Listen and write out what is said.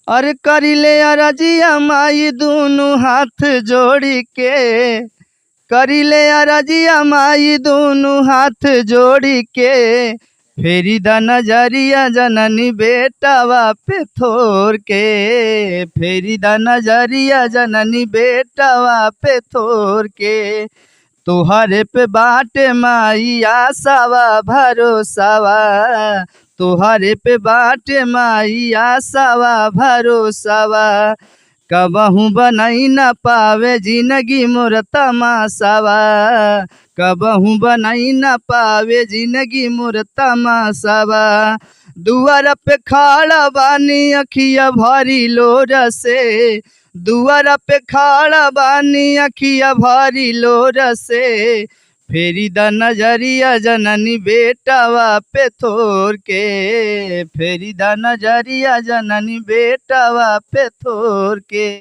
अरे करिले अरजिया माई दूनु हाथ जोड़ी के, करिले अरजिया माई दूनु हाथ जोड़ी के, फेरी दा नजरिया जननी बेटावा पे थोर के, फेरी दा नजरिया जननी बेटावा पे थोर के। तुहरे पे बाटे माई आसावा भरोसावा, तुहरे पे बाटे माई आसावा भरोसावा, कबहू बनाई न पावे जिंदगी मोर तमासावा, कबहू बनाई न पावे जिंदगी मोर तमासावा। दुआर पे खड़ा बानी अखिया भरी लोर से, दुआर पे खड़ा बानी अखिया भरी लोर से, फेरी दा नजरिया जननी बेटावा पे थोर के, फेरी दा नजरिया जननी बेटावा पे थोर के।